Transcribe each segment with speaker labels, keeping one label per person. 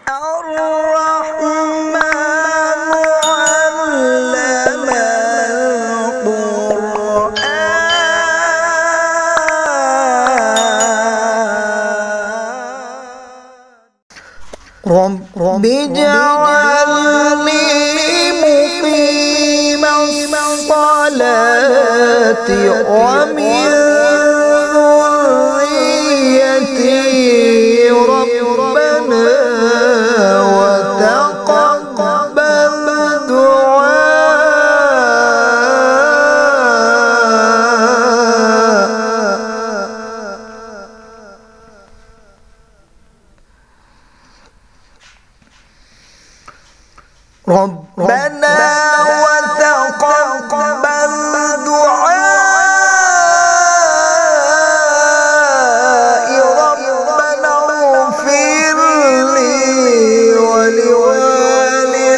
Speaker 1: الرحمن علم القرآن رب اجعلني مقيم الصلاة ومن ذريتي ربنا وتقبل ربنا وتقبل دعائي ربنا اغفر لي ولوالدي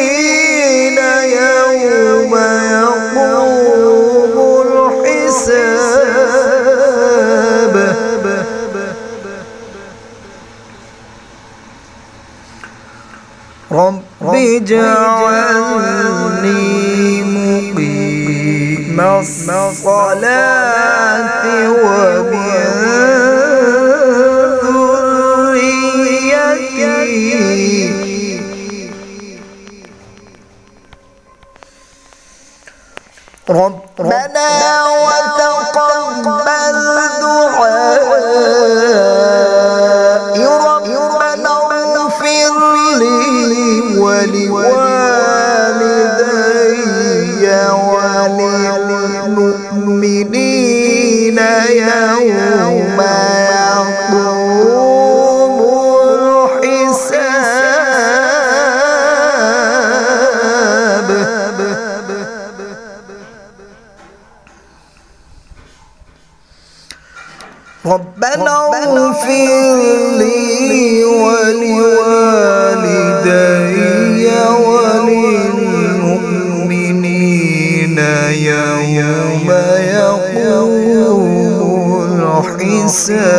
Speaker 1: وللمؤمنين يوم يقوم الحساب رب اجعلني مقيم الصلاة ومن ذريتي ربنا وتقبل دعائي ربنا اغفر لي ولوالدي وللمؤمنين يوم يقوم الحساب ربنا اغفر لي ولوالدي وللمؤمنين يوم يقوم الحساب